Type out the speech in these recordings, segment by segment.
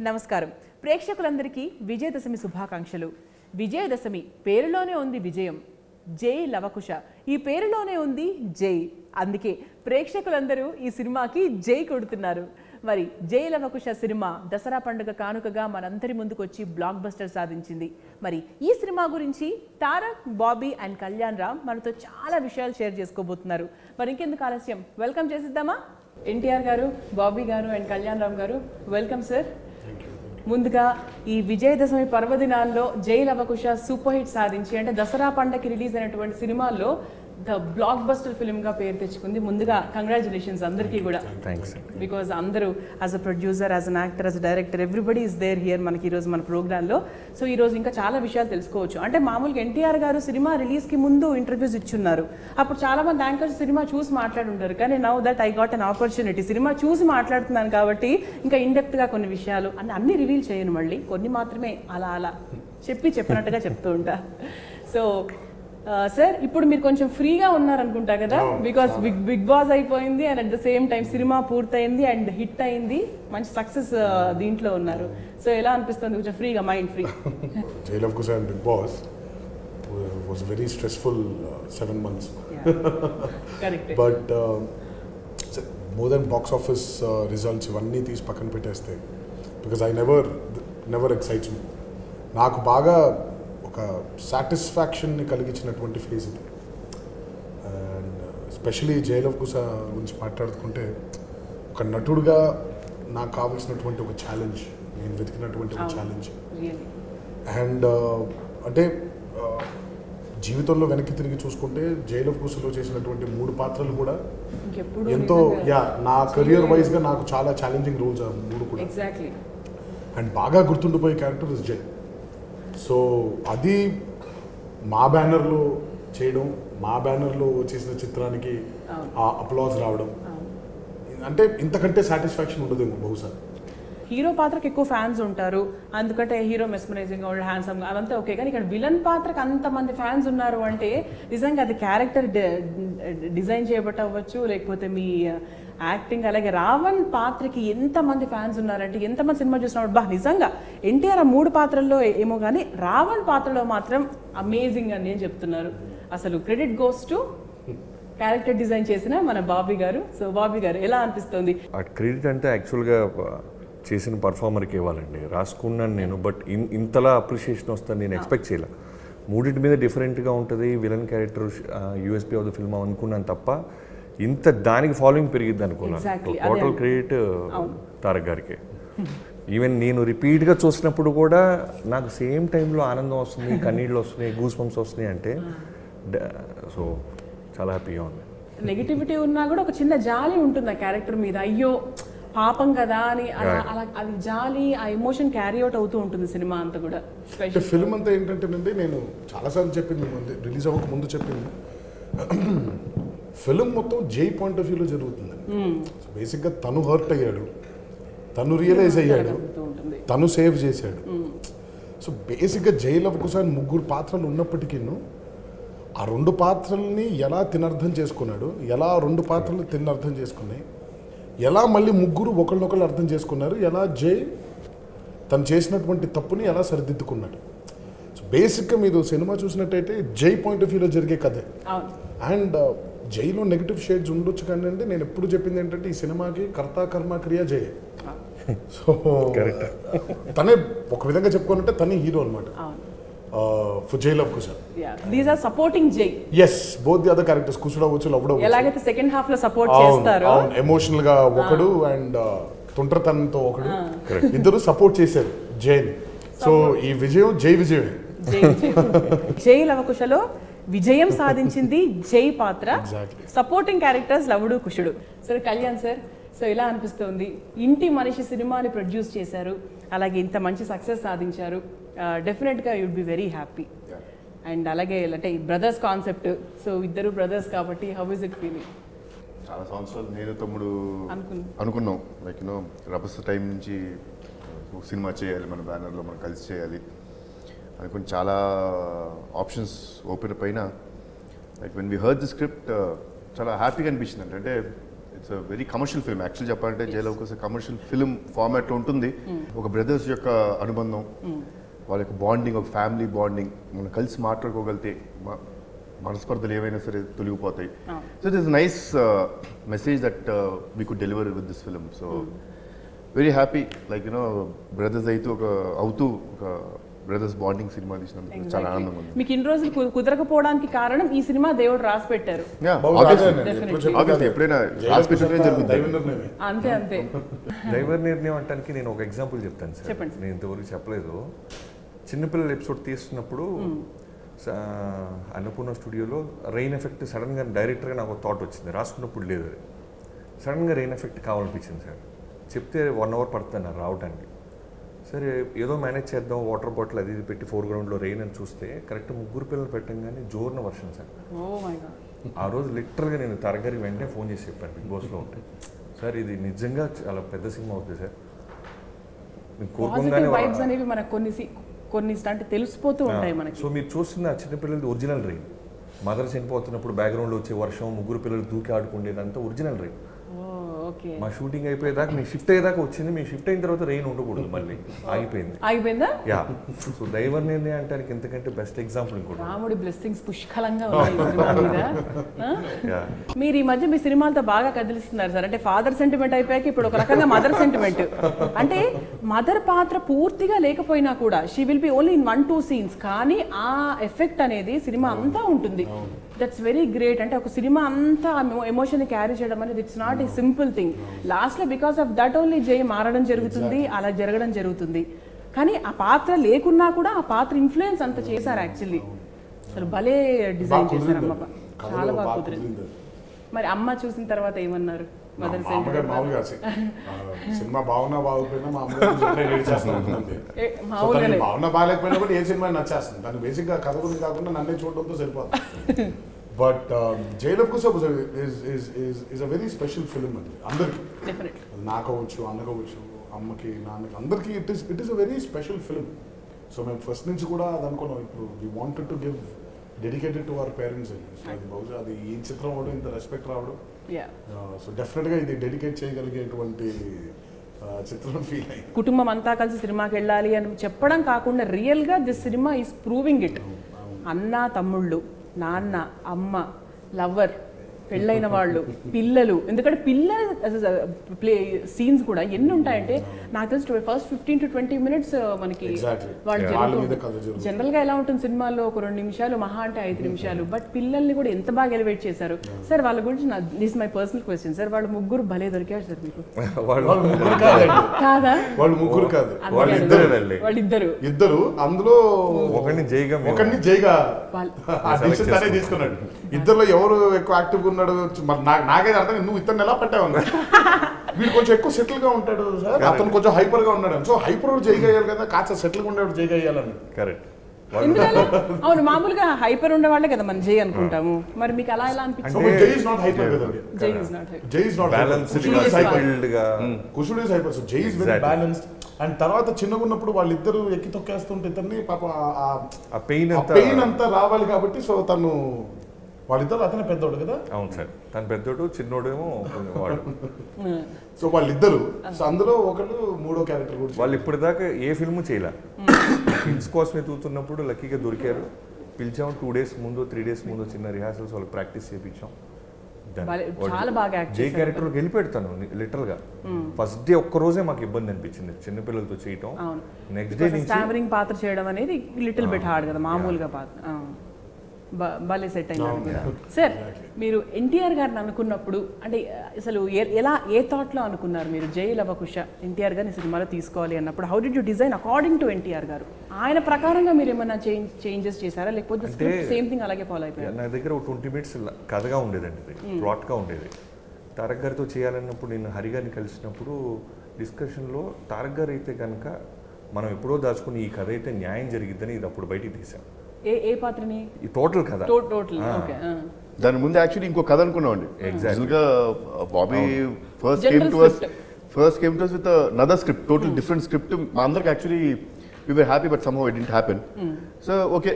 నమస్కారం ప్రేక్షకులందరికీ విజయదశమి శుభాకాంక్షలు. విజయదశమి పేరులోనే ఉంది విజయం. జై లవకుశ ఈ పేరులోనే ఉంది జై. అందుకే ప్రేక్షకులందరూ ఈ సినిమాకి జై కొడుతున్నారు. మరి జై లవకుశ సినిమా దసరా పండుగ కానుకగా మనందరి ముందుకు వచ్చి బ్లాక్ బస్టర్ సాధించింది. మరి ఈ సినిమా గురించి తారక్, బాబీ అండ్ కళ్యాణ్ రామ్ మనతో చాలా విషయాలు షేర్ చేసుకోబోతున్నారు. మరి ఇంకెందుకు ఆలస్యం, వెల్కమ్ చేసిద్దామా? ఎన్టీఆర్ గారు, బాబీ గారు అండ్ కళ్యాణ్ రామ్ గారు, వెల్కమ్ సార్. ముందుగా ఈ విజయదశమి పర్వదినాల్లో జై లవకుశ సూపర్ హిట్ సాధించి అంటే దసరా పండగకి రిలీజ్ అయినటువంటి సినిమాల్లో ద బ్లాక్ బస్టర్ ఫిల్మ్గా పేరు తెచ్చుకుంది. ముందుగా కంగ్రాచులేషన్స్ అందరికీ కూడా. థ్యాంక్స్. బికాజ్ అందరూ as a producer, as an actor, as a director, everybody is there here మనకి ఈరోజు మన ప్రోగ్రాంలో. సో ఈరోజు ఇంకా చాలా విషయాలు తెలుసుకోవచ్చు. అంటే మామూలుగా ఎన్టీఆర్ గారు సినిమా రిలీజ్కి ముందు ఇంటర్వ్యూస్ ఇచ్చున్నారు. అప్పుడు చాలా మంది యాంకర్స్ సినిమా చూసి మాట్లాడుంటారు. కానీ now that I got an opportunity, cinema చూసి మాట్లాడుతున్నాను కాబట్టి ఇంకా ఇన్డెప్త్గా కొన్ని విషయాలు అన్నీ రివీల్ చేయను, మళ్ళీ కొన్ని మాత్రమే అలా అలా చెప్పినట్టుగా చెప్తూ ఉంటా. సో సార్, ఇప్పుడు మీరు కొంచెం ఫ్రీగా ఉన్నారనుకుంటా కదా, బికాస్ బిగ్ బాస్ అయిపోయింది and at the same time cinema పూర్తయింది అండ్ హిట్ అయింది, మంచి సక్సెస్ దీంట్లో ఉన్నారు. సో ఎలా అనిపిస్తుంది కొంచెం ఫ్రీగా, మైండ్ ఫ్రీ? జై Lavakusa and Bigg Boss was a very stressful 7 months. Correct. But more than box office results ఇవన్నీ తీసి పక్కన పెట్టేస్తే, because I never excites me. నాకు బాగా ఒక సాటిస్ఫాక్షన్ని కలిగించినటువంటి ఫేజ్ ఇది. అండ్ ఎస్పెషలీ జై లవకుశ గురించి మాట్లాడుకుంటే, ఒక నటుడుగా నాకు కావాల్సినటువంటి ఒక ఛాలెంజ్, నేను వెతికినటువంటి ఒక ఛాలెంజ్. అండ్ అంటే జీవితంలో వెనక్కి తిరిగి చూసుకుంటే జై లవకుశలో చేసినటువంటి 3 పాత్రలు కూడా ఎంతో నా కెరియర్ వైజ్గా నాకు చాలా ఛాలెంజింగ్ రోల్స్ 3 కూడా. అండ్ బాగా గుర్తుండిపోయే క్యారెక్టర్ ఇస్ జై. సో అది మా బ్యానర్లో చేయడం, మా బ్యానర్లో చేసిన చిత్రానికి ఆ అప్లాజ్ రావడం, అంటే ఇంతకంటే సాటిస్ఫాక్షన్ ఉండదేమో బహుశా. హీరో పాత్రకి ఎక్కువ ఫ్యాన్స్ ఉంటారు, అందుకంటే హీరో మెస్మరైజింగ్ హ్యాండ్సమ్ అదంతా ఓకే. కానీ ఇక్కడ విలన్ పాత్రకు అంతమంది ఫ్యాన్స్ ఉన్నారు అంటే నిజంగా అది క్యారెక్టర్ డిజైన్ చేయబట్టి అవ్వచ్చు, లేకపోతే మీ యాక్టింగ్. అలాగే రావణ్ పాత్రకి ఎంతమంది ఫ్యాన్స్ ఉన్నారంటే, ఎంతమంది సినిమా చూసినప్పుడు నిజంగా ఎన్టీఆర్ 3 పాత్రల్లో ఏమో కానీ రావణ్ పాత్రలో మాత్రం అమేజింగ్ అని నేను చెప్తున్నారు. అసలు credit goes to character design చేసిన మన బాబీ గారు. సో బాబీ గారు ఎలా అనిపిస్తుంది? ఆ క్రెడిట్ అంటే యాక్చువల్గా చేసిన పర్ఫార్మర్కి ఇవ్వాలండి, రాసుకున్నాను నేను. బట్ ఇంతలా అప్రిషియేషన్ వస్తుంది నేను ఎక్స్పెక్ట్ చేయలే. 3 మీద డిఫరెంట్గా ఉంటుంది villain character, USP of the film అనుకున్నాను తప్ప ఇంత దానికి ఫాలోయింగ్ పెరిగిద్ది అనుకున్నాను. టోటల్ క్రెడిట్ తారక్ గారికి. ఈవెన్ నేను రిపీట్గా చూసినప్పుడు కూడా నాకు సేమ్ టైంలో ఆనందం వస్తుంది, కన్నీళ్ళు వస్తున్నాయి, గూస్ బంప్స్ వస్తున్నాయి. అంటే సో చాలా హ్యాపీగా ఉంది. నెగిటివిటీ ఉన్నా కూడా ఒక చిన్న జాలి ఉంటుంది ఆ క్యారెక్టర్ మీద, అయ్యో పాపం కదా అని. అలా అది జాలి, ఆ ఎమోషన్ క్యారీ అవుట్ అవుతూ ఉంటుంది సినిమా అంతా కూడా. ఫిల్మ్ అంతా ఏంటంటేనండి, నేను చాలాసార్లు చెప్పింది, రిలీజ్ అవ్వక ముందు చెప్పింది, ఫిల్మ్ మొత్తం జై పాయింట్ ఆఫ్ వ్యూలో జరుగుతుంది. బేసిక్గా తను హర్ట్ అయ్యాడు, తను రియలైజ్ అయ్యాడు, తను సేవ్ చేశాడు. సో బేసిక్గా జై లవకుశ 3 పాత్రలు ఉన్నప్పటికీ ఆ 2 పాత్రల్ని ఎలా తినర్థం చేసుకున్నాడు, ఎలా 2 పాత్రలు తినర్థం చేసుకున్నాయి, ఎలా మళ్ళీ 3 ఒకళ్ళొకళ్ళు అర్థం చేసుకున్నారు, ఎలా జై తను చేసినటువంటి తప్పుని ఎలా సరిదిద్దుకున్నాడు. సో బేసిక్గా మీరు సినిమా చూసినట్టయితే జై పాయింట్ ఆఫ్ వ్యూలో జరిగే కథే. అండ్ జైలో నెగిటివ్ షేడ్స్ ఉండొచ్చు, కానీ అంటే నేను ఎప్పుడు చెప్పింది ఏంటంటే ఈ సినిమాకి కర్త కర్మ క్రియ జై. సో తనే ఒక విధంగా చెప్పుకోవాలంటే తనే హీరో అనమాట ఫర్ జై లవకుశ. దీస్ ఆర్ సపోర్టింగ్ జై. yes, both the other characters కుసుడ అవ్వచ్చు, లవ్డ అవ్వచ్చు. ఎలాగైతే సెకండ్ హాఫ్ లో సపోర్ట్ చేస్తారో ఎమోషనల్ గా ఒకడు అండ్ తుంటతనంతో ఒకడు, ఇద్దరు సపోర్ట్ చేశారు జైని. సో ఈ విజయం జై విజయమే. జై లవకుశలో విజయం సాధించింది జై పాత్ర, సపోర్టింగ్ క్యారెక్టర్స్ లవుడు, కుషుడు. సరే కళ్యాణ్ సార్, సో ఎలా అనిపిస్తుంది? ఇంటి మనిషి సినిమాని ప్రొడ్యూస్ చేశారు, అలాగే ఇంత మంచి సక్సెస్ సాధించారు. డెఫినెట్గా you'd be very happy. And అలాగే అంటే బ్రదర్స్ కాన్సెప్ట్, సో ఇద్దరు బ్రదర్స్ కాబట్టి హౌ ఇస్ ఇట్ ఫీలింగ్? చాలా సంవత్సరాలు నేను తమ్ముడు అనుకున్నాం, లైక్ యూనో రభస టైం నుంచి సినిమా చేయాలి, మన బ్యానర్లో మనం కలిసి చేయాలి అనుకుని చాలా ఆప్షన్స్ ఓపెన్ పైన like when we heard the script చాలా హ్యాపీగా అనిపించింది. అంటే it's very commercial film. Actual చెప్పాలంటే జై లవకుశ కమర్షియల్ ఫిల్మ్ ఫార్మాట్లో ఉంటుంది. ఒక బ్రదర్స్ యొక్క అనుబంధం, వాళ్ళ యొక్క బాండింగ్, ఒక ఫ్యామిలీ బాండింగ్, మనం కలిసి మాట్లాడుకోగలితే మనస్పర్ధలు ఏవైనా సరే తొలగిపోతాయి. So it is nice message that we could deliver with this film. So very happy, like you know brothers అవుతూ ఒక బ్రదర్స్ బాండింగ్ సినిమా తీసినందుకు చాలా ఆనందంగా ఉంది. మీకు ఇన్ని రోజులు కుదరకపోవడానికి కారణం ఈ సినిమా దేవుడు రాసి పెట్టారు. ఎప్పుడైనా రాసి పెట్టే జరుగుతుంది. అంతే అంతే. దైవ నిర్ణయం అంటానికి నేను ఒక ఎగ్జాంపుల్ చెప్తాను సార్. చెప్పండి. నేను ఇంతవరకు చెప్పలేదు. చిన్నపిల్లల ఎపిసోడ్ తీస్తున్నప్పుడు అన్నపూర్ణ స్టూడియోలో రెయిన్ ఎఫెక్ట్ సడన్గా డైరెక్టర్గా నాకు థాట్ వచ్చింది. రాసుకున్నప్పుడు లేదు, సడన్గా రెయిన్ ఎఫెక్ట్ కావాలనిపించింది సార్. చెప్తే 1 hour పడుతుంది నాకు రావడానికి. సరే ఏదో మేనేజ్ చేద్దాం, వాటర్ బాటిల్ అది ఇది పెట్టి ఫోర్గ్రౌండ్లో రెయిన్ అని చూస్తే కరెక్ట్ 3 పిల్లలు పెట్టంగానే జోరున వర్షం సార్. ఆ రోజు లిటరల్గా నేను తరగరి వెంటనే ఫోన్ చేసి చెప్పాను బిగ్ బాస్లో ఉంటే, సార్ ఇది నిజంగా చాలా పెద్ద సినిమా అవుతుంది సార్. వైబ్స్ అనేవి మనకు కొన్ని అంటే తెలిసిపోతూ ఉంటాయి మనకి. సో మీరు చూస్తున్న చిన్నపిల్లలది ఒరిజినల్ రెయిన్. మదర్ చనిపోతున్నప్పుడు బ్యాక్గ్రౌండ్లో వచ్చే వర్షం, 3 పిల్లలు దూకి ఆడుకునేదంతా ఒరిజినల్ రెయిన్. మా షూటింగ్ అయిపోయేదాకా మీ షిఫ్ట్ అయ్యేదాకా వచ్చింది. మీ షిఫ్ట్ అయిన తర్వాత రెయిన్ ఉండకూడదు, మళ్ళీ ఆగిపోయిందా? యా. సో దైవ నిర్ణయం అంటానికి ఎంతకంటే బెస్ట్ ఎగ్జాంపుల్ ఇంకోటి. రాముడి బ్లెస్సింగ్స్ పుష్కలంగా ఉన్నాయి. మీరు ఈ మధ్య మీ సినిమాలతో బాగా కదిలిస్తున్నారు సార్. అంటే ఫాదర్ సెంటిమెంట్ అయిపోయాక ఇప్పుడు ఒక రకంగా మదర్ సెంటిమెంట్. అంటే మదర్ పాత్ర పూర్తిగా లేకపోయినా కూడా she will be only in 1-2 scenes, కానీ ఆ ఎఫెక్ట్ అనేది సినిమా అంతా ఉంటుంది. That's very great. అంటే ఒక సినిమా అంతా ఎమోషన్ క్యారీ చేయడం అనేది it's not a simple thing. లాస్ట్లో బికాస్ ఆఫ్ దట్ ఓన్లీ జై మారడం జరుగుతుంది, అలా జరగడం జరుగుతుంది. కానీ ఆ పాత్ర లేకున్నా కూడా ఆ పాత్ర ఇన్ఫ్లుయెన్స్ అంత చేశారు యాక్చువల్లీ. అసలు భలే డిజైన్ చేశారు అమ్మ, చాలా బాగా కుదిరింది. మరి అమ్మ చూసిన తర్వాత ఏమన్నారు? మదర్ సినిమా బాగున్నా బాగోకపోయినా మా బాగున్నా బాగాలేకపోయినా కూడా ఏ సినిమా నచ్చేస్తుంది. దాన్ని బేసిక్గా కథ గురించి కాకుండా నన్నే చూడడంతో సరిపోతుంది. But Jai Lavakusa is a very special film అండి అందరికి. నాకు అవ్వచ్చు, అన్నకవచ్చు, అమ్మకి, నాన్నకి, అందరికి it is a very special film. So మేము ఫస్ట్ నుంచి కూడా అది అనుకున్నాం. ఇప్పుడు we wanted to give dedicated to our parents అండి. సో అది బహుశా అది ఈ చిత్రం అవడం, ఇంత రెస్పెక్ట్ రావడం, సో డెఫినెట్గా ఇది డెడికేట్ చేయగలిగేటువంటి చిత్రం ఫీల్ అయ్యి కుటుంబం అంతా కలిసి సినిమాకి వెళ్ళాలి అని చెప్పడం కాకుండా రియల్గా this cinema is proving it. అన్న, తమ్ముళ్ళు, నాన్న, అమ్మ, లవర్, పెళ్ళైన వాళ్ళు, పిల్లలు. ఎందుకంటే పిల్లలు ప్లే సీన్స్ కూడా ఎన్ని ఉంటాయంటే నాకు తెలిసి ఫస్ట్ 15 to 20 minutes మనకి వాళ్ళు జనరల్గా ఎలా ఉంటుంది సినిమాల్లో ఒక 2 నిమిషాలు, మహా అంటే 5 నిమిషాలు. బట్ పిల్లల్ని కూడా ఎంత బాగా ఎలివేట్ చేశారు సార్. వాళ్ళ గురించి this my personal question sir. వాళ్ళు 3 భలే దొరికారు సార్ మీకు? కాదా? వాళ్ళు 3 కాదు, ఇద్దరు. అందులో ఒకరిని జైగా తీసుకున్నాడు. ఇద్దరులో ఎవరు ఎక్కువ యాక్టివ్గా ఉన్నాడు నాకైతే అర్థం. నువ్వు ఇతను ఎలా పట్టావు? వీడు కొంచెం ఎక్కువ సెటిల్ గా ఉంటాడు సార్, అతను కొంచెం హైపర్ గా ఉన్నాడు. సో హైపర్ చేయగలిగారు కదా, కాస్త సెటిల్ గా ఉండేవాడు చేయగలిగాలని. కరెక్ట్. అవును, మామూలుగా హైపర్ ఉండే వాళ్ళే కదా మనం జై అనుకుంటాము. మరి మీకు అలా ఎలా అనిపించింది? అండ్ తర్వాత చిన్నగా ఉన్నప్పుడు వాళ్ళిద్దరు ఎక్కి తొక్కేస్తుంటే ఇతన్ని పాప ఆ పెయిన్ అంతా రావాలి కాబట్టి సో తను వాళ్ళిద్దరు, అతనే పెద్దోడు కదా. అవును సార్, తను పెద్దోడు, చిన్నోడేమో వాడు. సో వాళ్ళిద్దరు, సో అందులో ఒకళ్ళు 3వ క్యారెక్టర్ కూడా. వాళ్ళు ఇప్పటిదాకా ఏ ఫిల్మ్ చేయలే. హిల్స్ కోసమే తూతున్నప్పుడు లక్కీగా దొరికారు. పిలిచాం 2 days ముందు 3 days ముందు చిన్న రిహార్సల్స్ వాళ్ళకి ప్రాక్టీస్ చేయించాం. జై క్యారెక్టర్కి వెళ్ళిపెడతాను లిటరల్ గా. ఫస్ట్ డే ఒక్క రోజే మాకు ఇబ్బంది అనిపించింది చిన్నపిల్లలతో చేయటం. నెక్స్ట్ డే నుంచి పాత్ర చేయడం అనేది లిటిల్ బిట్ హార్డ్ కదా, మామూలుగా పాత్ర. భలే సెట్ అయినారు కదా సార్. మీరు ఎన్టీఆర్ గారిని అనుకున్నప్పుడు అంటే అసలు ఏ థాట్లో అనుకున్నారు మీరు? జై లవకుశ ఎన్టీఆర్ గారిని సినిమాలో తీసుకోవాలి అన్నప్పుడు how did you design according to NTR గారు? ఆయన ప్రకారంగా మీరు ఏమైనా చేంజెస్ చేశారా, లేకపోతే సేమ్ థింగ్ అలాగే ఫాలో అయిపోయారు? నా దగ్గర 20 minutes కథగా ఉండేదండి, ప్లాట్గా ఉండేది. తారక్ గారితో చేయాలన్నప్పుడు నేను హరి గారిని కలిసినప్పుడు డిస్కషన్లో తారక్ గారు అయితే కనుక మనం ఎప్పుడో దాచుకుని ఈ కథ అయితే న్యాయం జరిగిద్దని ఇది అప్పుడు బయటికి తీసాం. ఏ పాత్రని? ఈ టోటల్ కథ. దాని ముందు యాక్చువల్లీ ఇంకో కథ అనుకున్నామండి. ఎగ్జాక్ట్గా Bobby first came to us with another script, total different script. మా అందరికి actually we were happy but somehow it didn't happen. So okay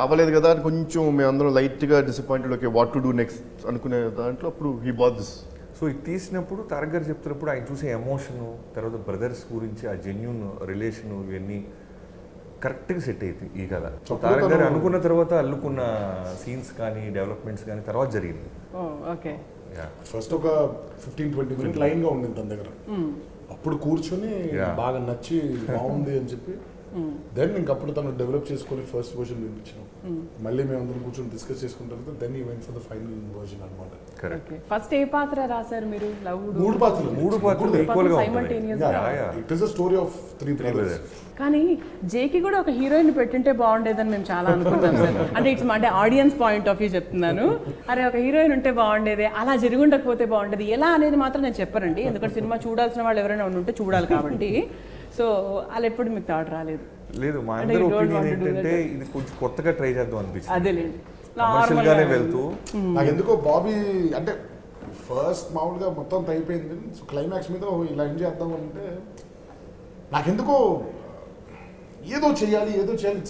అవ్వలేదు కదా అని కొంచెం మేము అందరం లైట్గా disappointed. Okay what to do next అనుకునే దాంట్లో అప్పుడు he bought this. So so ఇది తీసినప్పుడు తారక్ గారు చెప్తున్నప్పుడు ఆయన చూసే ఎమోషను, తర్వాత బ్రదర్స్ గురించి ఆ జెన్యూన్ రిలేషను, ఇవన్నీ కరెక్ట్గా సెట్ అయింది ఈ కథ. సో తారక్ గారు అనుకున్న తర్వాత అల్లుకున్న సీన్స్ కానీ డెవలప్మెంట్స్ కానీ తర్వాత జరిగింది. ఓకే, ఫస్ట్ ఒక 15-20 మినిట్ లైన్గా ఉండింది తన దగ్గర. అప్పుడు కూర్చొని బాగా నచ్చి బాగుంది అని చెప్పి దెన్ ఇంకప్పుడు తను డెవలప్ చేసుకొని ఫస్ట్ వర్షన్ వినిపించాం. మళ్ళీ మేము అందరం కూర్చొని డిస్కస్ చేసుకున్న తర్వాత దెన్ ఈ went for the final version అన్నమాట. ఫస్ట్ ఏ పాత్ర రాశారు మీరు? మూడు పాత్రలు ఈక్వల్గా it is a story of 3 brothers. కానీ జేకి కూడా ఒక హీరోయిన్ పెట్టింటే బాగుండేదని మేము చాలా అనుకుంటాం సార్. అంటే ఇట్స్ అంటే ఆడియన్స్ పాయింట్ ఆఫ్ వ్యూ చెప్తున్నాను. అరే ఒక హీరోయిన్ ఉంటే బాగుండేది, అలా జరుగుండకపోతే బాగుండేది, ఎలా అనేది మాత్రం నేను చెప్పనండి. ఎందుకంటే సినిమా చూడాల్సిన వాళ్ళు ఎవరైనా ఉంటే చూడాలి కాబట్టి. సో అలా ఎప్పుడు మీకు థాట్ రాలేదు? లేదు, మా అందరూ ఒపీనియన్ ఏంటంటే ఇది కొంచెం కొత్తగా ట్రై చేద్దాం అనిపించింది. అదేలేండి, కమర్షియల్గానే వెళ్తూ. నాకు ఎందుకో బాబీ అంటే ఫస్ట్ మామూలుగా మొత్తం అయిపోయింది. సో క్లైమాక్స్ మీద ఇలా ఏం చేద్దాం అంటే నాకెందుకో ఏదో చేయాలి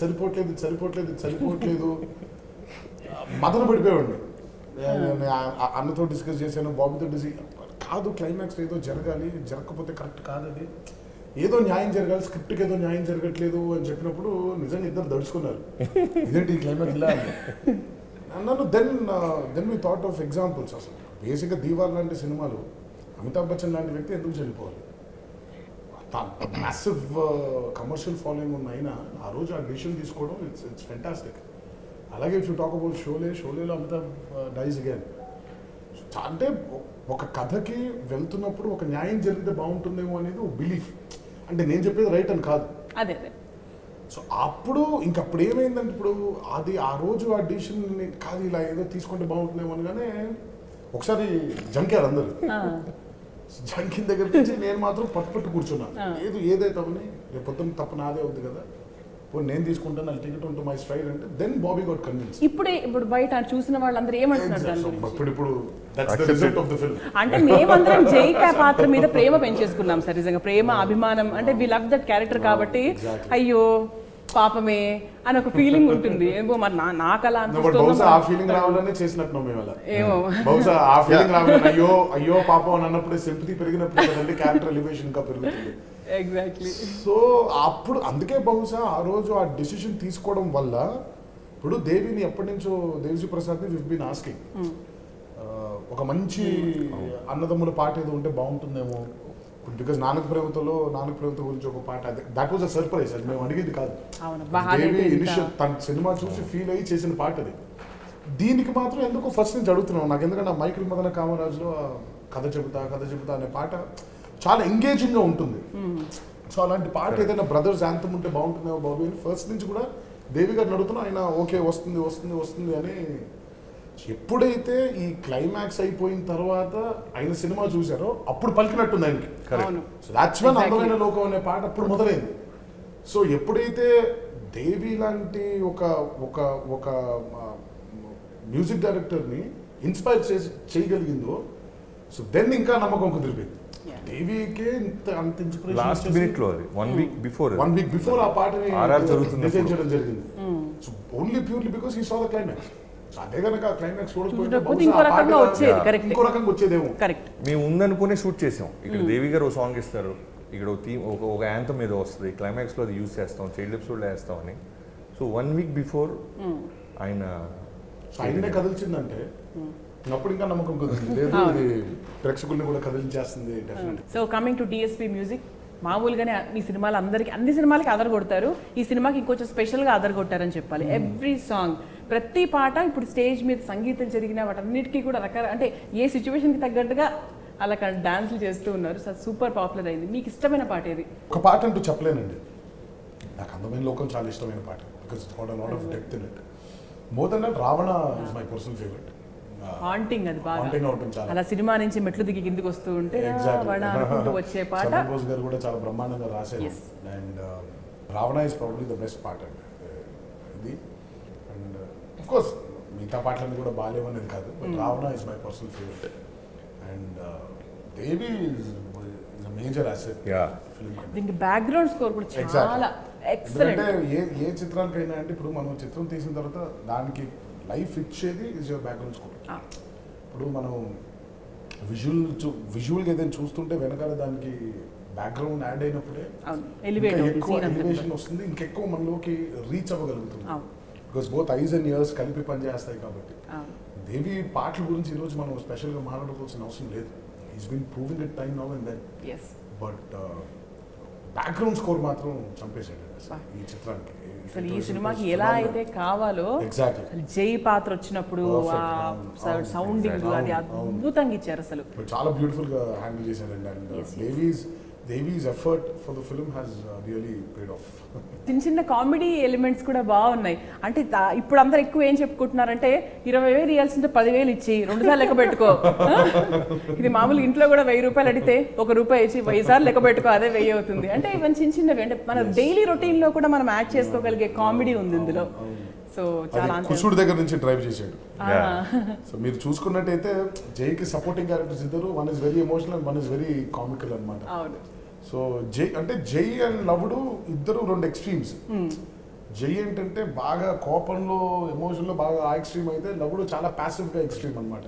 సరిపోవట్లేదు మదన పడిపోయాడు. అన్నతో డిస్కస్ చేశాను, బాబీతో కాదు క్లైమాక్స్ ఏదో జరగకపోతే కరెక్ట్ కాదు, అది ఏదో న్యాయం జరగాలి, స్క్రిప్ట్కి ఏదో న్యాయం జరగట్లేదు అని చెప్పినప్పుడు నిజంగా ఇద్దరు దడుచుకున్నారు. ఇదేంటి ఈ క్లైమాక్స్ ఇలా అన్నాను. Then we thought of examples. అసలు బేసిక్గా దీవార్ లాంటి సినిమాలు అమితాబ్ బచ్చన్ లాంటి వ్యక్తి ఎందుకు చనిపోవాలి? మ్యాసివ్ కమర్షియల్ ఫాలోయింగ్ ఉన్న అయినా ఆ రోజు ఆ డిసిషన్ తీసుకోవడం ఇట్స్ ఫెంటాస్టిక్. అలాగే ఇఫ్ యూ టాక్ అబౌట్ షోలేలో అమితాబ్ డైస్ అగైన్. అంటే ఒక కథకి వెళ్తున్నప్పుడు ఒక న్యాయం జరిగితే బాగుంటుందేమో అనేది ఒక బిలీఫ్. అంటే నేను చెప్పేది రైట్ అని కాదు. అదే సో అప్పుడు ఇంకప్పుడు ఏమైందంటే ఇప్పుడు అది ఆ రోజు ఆ డిసిషన్ కాదు ఇలా ఏదో తీసుకుంటే బాగుంటుందేమో అనగానే ఒకసారి జంకారు అందరు. జంకిన దగ్గర నుంచి నేను మాత్రం పట్టు కూర్చున్నాను. ఏదైతే అవని రేపు పొద్దున్న తప్పు నాదే అవుతుంది కదా, నేను తీసుకుంటాను, అది టికెట్ ఉంటుంది మై స్టైల్ అంటే దెన్ బాబీ గాట్ కన్విన్స్. ఇప్పుడు బయట చూసిన వాళ్ళందరూ ఏమంటున్నారు? అంటే మేమందరం జైకా పాత్ర మీద ప్రేమ పెంచేసుకున్నాం సార్. నిజంగా ప్రేమ, అభిమానం, అంటే వి లవ్ దట్ క్యారెక్టర్ కాబట్టి అయ్యో పాపమే అని ఒక ఫీలింగ్ ఉంటుంది. ఏమో మరి నాకు అలా బహుశా ఆ ఫీలింగ్ రావాలని చేసినట్టు మేము అలా. ఏమో బహుశా ఆ ఫీలింగ్ రావాలని అయ్యో పాపం అని అన్నప్పుడు సింపతి పెరిగినప్పుడు కదండి క్యారెక్టర్ ఎలివేషన్ ఇంకా పెరుగుతుంది. ఎగ్జాక్ట్లీ. సో అప్పుడు అందుకే బహుశా ఆ రోజు ఆ డెసిషన్ తీసుకోవడం వల్ల ఇప్పుడు దేవిని ఎప్పటి నుంచో దేవిజీ ప్రసాద్ని వివ్ బీన్ ఆస్కింగ్ ఒక మంచి అన్నదమ్ముల పాట ఏదో ఉంటే బాగుంటుందేమో. ఇప్పుడు బికాజ్ నానక్ ప్రేమతో గురించి ఒక పాట, దట్ వాజ్ అ సర్ప్రైజ్. అది మేము అడిగేది కాదు. దేవి ఇనిషియల్ తన సినిమా చూసి ఫీల్ అయ్యి చేసిన పాట అది. దీనికి మాత్రం ఎందుకో ఫస్ట్ నుంచి అడుగుతున్నాం. నాకు ఎందుకంటే మైకిల్ మదన కామరాజులో కథ చెబుతా అనే పాట చాలా ఎంగేజింగ్గా ఉంటుంది. సో అలాంటి పాట ఏదైనా బ్రదర్స్ యాంథమ్ ఉంటే బాగుంటుందేమో బాబు అని ఫస్ట్ నుంచి కూడా దేవి గారిని అడుగుతున్నా. ఆయన ఓకే వస్తుంది అని. ఎప్పుడైతే ఈ క్లైమాక్స్ అయిపోయిన తర్వాత ఆయన సినిమా చూసారో అప్పుడు పలికినట్టుంది ఆయనకి. సో దాట్స్ వెన్ అందమైన లోకం అనే పాట అప్పుడు మొదలైంది. సో ఎప్పుడైతే దేవి లాంటి ఒక మ్యూజిక్ డైరెక్టర్ని ఇన్స్పైర్ చేయగలిగిందో సో దెన్ ఇంకా నమ్మకం కుదిరిపోయింది. దేవికే అంత ఇన్స్పిరేషన్ లాస్ట్ మినిట్ లో అది 1 వీక్ బిఫోర్ ఆ పాటని డిజైన్ చేయడం జరిగింది. So only purely because he saw the climax. అదే కనుక క్లైమాక్స్ ఇంకో రకంగా వచ్చేదేమో. మేము ఉందనుకునే షూట్ చేసాం. ఇక్కడ దేవి గారు ఒక సాంగ్ ఇస్తారు, ఇక్కడ ఒక యాంథమ్ ఏదో వస్తుంది, క్లైమాక్స్ లో అది యూజ్ చేస్తాం, చైల్డ్ ఎపిసోడ్ వేస్తాం అని. సో 1 వీక్ బిఫోర్ ఆయనే కదిలించిందంటే అప్పుడు ఇంకా నమ్మకం కుదిరింది. లేదు ఇది ప్రేక్షకుల్ని కూడా కదిలించేస్తుంది. So coming to DSP music, మామూలుగానే మీ సినిమాలు అన్ని సినిమాలకి అదర్ కొడతారు, ఈ సినిమాకి ఇంకొంచెం స్పెషల్గా అదర్ కొట్టారని చెప్పాలి. ఎవ్రీ సాంగ్, ప్రతి పాట ఇప్పుడు స్టేజ్ మీద సంగీతం జరిగిన వాటన్నిటికీ కూడా అంటే ఏ సిచ్యువేషన్కి తగ్గట్టుగా అలా డాన్స్లు చేస్తూ ఉన్నారు. సూపర్ పాపులర్ అయింది. మీకు ఇష్టమైన పాట ఏది? ఒక పాట అంటూ చెప్పలేనండి. నాకు అందమైన లోకం చాలా ఇష్టమైన పాట. Because it's got a lot of depth in it. More than that Ravana is my personal favourite. Haunting, అది బాగా అలా సినిమా నుంచి మెట్లు దిగి కిందికి వస్తూ ఉంటే వచ్చే పాట. చంద్రబోస్ గారు కూడా చాలా బ్రహ్మాండంగా రాశారు. And Ravana is probably the best పాట అండి ఇది. అండ్ ఆఫ్ కోర్స్ మిగతా పాటలన్నీ కూడా బాగాలేవనేది కాదు, but Ravana is my personal favourite. And Devi is major asset film. దీనికి బ్యాక్గ్రౌండ్ స్కోర్ కూడా చాలా ఎక్సలెంట్. అంటే ఏ చిత్రానికైనా అంటే ఇప్పుడు మనం చిత్రం తీసిన తర్వాత దానికి లైఫ్ ఇచ్చేది ఇస్ యువర్ బ్యాక్గ్రౌండ్ స్కోర్. ఇప్పుడు మనం విజువల్గా ఏదైనా చూస్తుంటే వెనకాల దానికి బ్యాక్గ్రౌండ్ యాడ్ అయినప్పుడే ఎలివేషన్ ఎలివేషన్ వస్తుంది, ఇంకెక్కువ మనలోకి రీచ్ అవ్వగలుగుతుంది. Because both eyes and ears కలిపి పనిచేస్తాయి కాబట్టి. దేవి పాటల గురించి ఈరోజు మనం స్పెషల్గా మాట్లాడుకోవాల్సిన అవసరం లేదు. Is been proving it time now and then. But background score మాత్రం చంపేశాడు ఈ చిత్రానికి. అసలు ఈ సినిమాకి ఎలా అయితే కావాలో జై పాత్ర వచ్చినప్పుడు సౌండింగ్ అది అద్భుతంగా ఇచ్చారు అసలు. చాలా బ్యూటిఫుల్ గా హ్యాండిల్ చేశారండి. And Devi's effort for the film has really paid of. చిన్న చిన్న కామెడీ ఎలిమెంట్స్ కూడా బాగున్నాయి. అంటే ఇప్పుడు అందరు ఎక్కువ ఏం చెప్పుకుంటున్నారంటే 20,000 ఇవ్వాల్సింటే 10,000 ఇచ్చి 2 సార్లు లెక్క పెట్టుకో. ఇది మామూలు ఇంట్లో కూడా 1,000 రూపాయలు అడిగితే 1 రూపాయి ఇచ్చి 1000 సార్లు లెక్క పెట్టుకో, అదే 1000 అవుతుంది. అంటే ఇవన్నీ చిన్న చిన్నవి, అంటే మన డైలీ రొటీన్ లో కూడా మనం యాడ్ చేసుకోగలిగే కామెడీ ఉంది ఇందులో. సో చాలా కుషుడు దగ్గర నుంచి డ్రైవ్ చేశాడు. సో మీరు చూసుకున్నట్టయితే జైకి సపోర్టింగ్ క్యారెక్టర్స్ ఇద్దరు, one is very emotional and one is very comical అనమాట. సో జై అండ్ లవుడు ఇద్దరు 2 ఎక్స్ట్రీమ్స్. జై ఏంటంటే బాగా కోపంలో ఎమోషన్లో బాగా ఆ ఎక్స్ట్రీమ్ అయితే, లవుడు చాలా ప్యాసివ్గా ఎక్స్ట్రీమ్ అనమాట.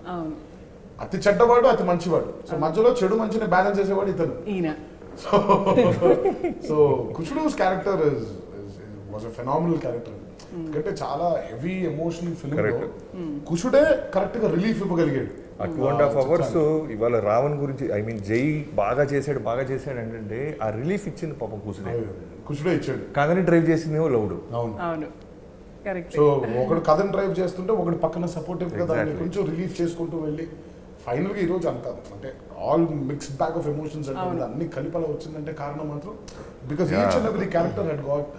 అతి చెడ్డవాడు అతి మంచివాడు. సో మధ్యలో చెడు మంచిని బ్యాలెన్స్ చేసేవాడు ఇతను. సో కుషుడుస్ character was a phenomenal character. ఎందుకంటే చాలా హెవీ ఎమోషనల్ ఫిల్మ్ లో కుషుడే కరెక్ట్ గా రిలీఫ్ ఇవ్వగలిగాడు. 2.5 hours ఇవాళ రావణ్ గురించి, ఐ మీన్ జై బాగా చేశాడు అంటే ఆ రిలీఫ్ ఇచ్చింది పాపం కుషుడే ఇచ్చాడు. కథని డ్రైవ్ చేసింది లవుడు. అవును. సో ఒకడు కథని డ్రైవ్ చేస్తుంటే ఒకటి పక్కన సపోర్టివ్ గా దాన్ని కొంచెం రిలీఫ్ చేసుకుంటూ వెళ్ళి ఫైనల్ గా ఈ రోజు అంతా అంటే all mixed bag of emotions అంటే అన్ని కలిపలా వచ్చిందంటే కారణం మాత్రం because each and every character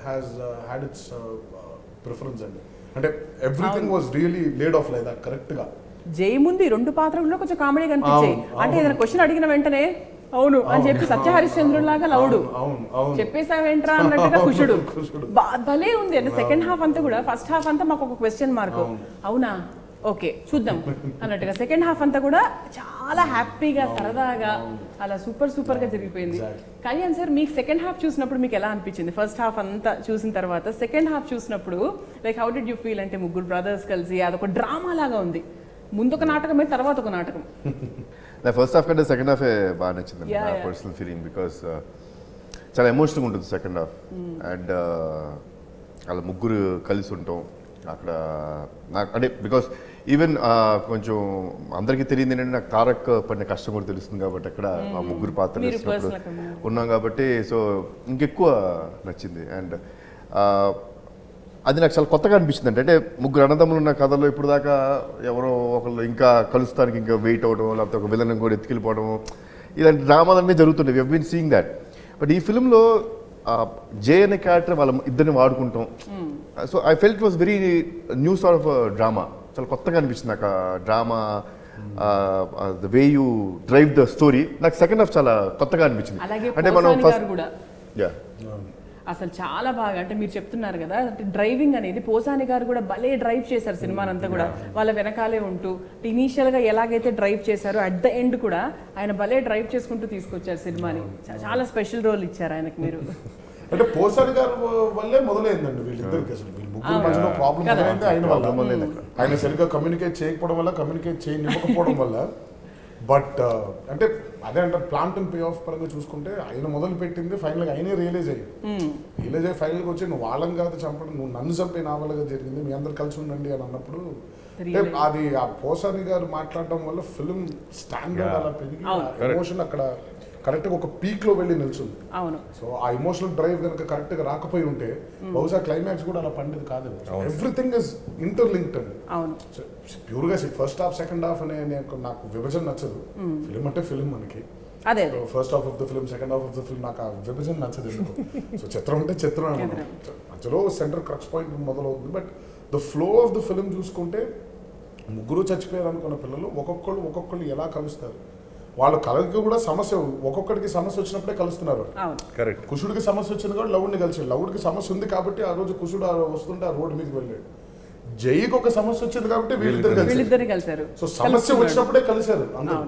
had it's preference అండి. అంటే everything was really laid of like that correct గా. జై ముందు 2 పాత్రల్లో కొంచెం కామెడీ కనిపించాయి. అంటే ఏదైనా క్వశ్చన్ అడిగిన వెంటనే అవును అని చెప్పి సత్యహరిశ్చంద్రులాగా లవుడు చెప్పేసావేంట్రా అన్నట్టుగా కుషుడు భలే ఉంది. అంటే సెకండ్ హాఫ్ అంతా కూడా, ఫస్ట్ హాఫ్ అంతా మాకు ఒక క్వశ్చన్ మార్క్, అవునా ఓకే చూద్దాం అన్నట్టుగా. సెకండ్ హాఫ్ అంతా కూడా చాలా హ్యాపీగా సరదాగా అలా సూపర్ గా జరిగిపోయింది. కళ్యాణ్ సార్, మీకు సెకండ్ హాఫ్ చూసినప్పుడు మీకు ఎలా అనిపించింది? ఫస్ట్ హాఫ్ అంతా చూసిన తర్వాత సెకండ్ హాఫ్ చూసినప్పుడు like how did you feel? అంటే ముగ్గురు బ్రదర్స్ కలిసి అదొక డ్రామా లాగా ఉంది. ముందు ఒక నాటకం అయితే తర్వాత ఒక నాటకం. ఫస్ట్ హాఫ్ కంటే సెకండ్ హాఫ్ బాగా నచ్చింది నా పర్సనల్ ఫీలింగ్. బికాస్ చాలా ఎమోషనల్గా ఉంటుంది సెకండ్ హాఫ్. అండ్ అలా ముగ్గురు కలిసి ఉంటాం అక్కడ. నాకు అంటే బికాస్ ఈవెన్ కొంచెం అందరికీ తెలియదు ఏంటంటే నాకు తారక్ పడిన కష్టం కూడా తెలుస్తుంది కాబట్టి అక్కడ ఆ ముగ్గురు పాత్రలు వేసినప్పుడు ఉన్నాం కాబట్టి సో ఇంకెక్కువ నచ్చింది. అండ్ అది నాకు చాలా కొత్తగా అనిపించింది. అంటే ముగ్గురు అన్నదమ్ములు ఉన్న కథలో ఇప్పుడు దాకా ఎవరో ఒకళ్ళు ఇంకా కలుస్తానికి ఇంకా వెయిట్ అవ్వడం, లేకపోతే ఒక విలన్ కూడా ఎత్తుకెళ్ళిపోవడం, ఇలాంటి డ్రామాలన్నీ జరుగుతుంటాయి. We have been seeing that. But ఈ ఫిల్మ్లో జే అనే క్యారెక్టర్ వాళ్ళ ఇద్దరిని వాడుకుంటాం. So I felt it was very new sort of drama. చాలా కొత్తగా అనిపించింది నాకు ఆ drama, the way you drive the story. నాకు సెకండ్ హాఫ్ చాలా కొత్తగా అనిపించింది. అంటే మనం ఫస్ట్ అసలు చాలా బాగా, అంటే మీరు చెప్తున్నారు కదా, అంటే డ్రైవింగ్ అనేది పోసాని గారు కూడా భలే డ్రైవ్ చేశారు సినిమానంతా కూడా. వాళ్ళ వెనకాలే ఉంటూ ఇనీషియల్గా ఎలాగైతే డ్రైవ్ చేశారో అట్ ద ఎండ్ కూడా ఆయన భలే డ్రైవ్ చేసుకుంటూ తీసుకొచ్చారు సినిమాని. చాలా స్పెషల్ రోల్ ఇచ్చారు ఆయనకు మీరు. అంటే పోసాని గారు వల్లే మొదలైందండి వీళ్ళిద్దరికి. అసలు వీళ్ళు ముగ్గురు మధ్యలో ప్రాబ్లం మొదలైంది ఆయన వల్ల. ఆయన సరిగ్గా కమ్యూనికేట్ చేయకపోవడం వల్ల, కమ్యూనికేట్ చేయనివ్వకపోవడం వల్ల. బట్ అంటే అదే అంటారు ప్లాంట్ అండ్ పే ఆఫ్ పరంగా చూసుకుంటే ఆయన మొదలు పెట్టింది ఫైనల్గా ఆయనే రియలైజ్ అయ్యి ఫైనల్గా వచ్చి నువ్వు వాళ్ళని కాదు చంపడం, నువ్వు నన్ను చంపే నా వల్లగా జరిగింది, మీ అందరు కలిసి ఉండండి అని అన్నప్పుడు అది ఆ పోసాని గారు మాట్లాడడం వల్ల ఫిలిం స్టాండర్డ్ అలా పెరిగి ఎమోషన్ అక్కడ కరెక్ట్గా ఒక పీక్లో వెళ్ళి నిల్చుంది. సో ఆ ఎమోషనల్ డ్రైవ్ కనుక కరెక్ట్గా రాకపోయి ఉంటే బహుశా క్లైమాక్స్ కూడా అలా పండేది కాదు. ఎవ్రీథింగ్ ఇస్ ఇంటర్లింక్డ్ అండి. ప్యూర్గా ఫస్ట్ హాఫ్ సెకండ్ హాఫ్ అనే నాకు విభజన నచ్చదు. ఫిలిం అంటే ఫిలిం మనకి. First half of the film, second half of the film, నాకు ఆ విభజన నచ్చదు. సో చిత్రం అంటే చిత్రం మధ్యలో సెంటర్ క్రక్స్ పాయింట్ మొదలవుతుంది. But the flow of the film చూసుకుంటే ముగ్గురు చచ్చిపోయారు అనుకున్న పిల్లలు ఒక్కొక్కళ్ళు ఎలా కలుస్తారు, వాళ్ళ కలకి కూడా సమస్య, ఒక్కొక్కడికి సమస్య వచ్చినప్పుడే కలుస్తున్నారు. కుషుడికి సమస్య వచ్చింది కాబట్టి లవుడిని కలిసాడు. లవుడికి సమస్య ఉంది కాబట్టి ఆ రోజు కుషుడు వస్తుంటే ఆ రోడ్డు మీదకి వెళ్ళాడు. జైకి ఒక సమస్య వచ్చింది కాబట్టి వీళ్ళిద్దరు కలిసారు. సో సమస్య వచ్చినప్పుడే కలిశారు అందరూ.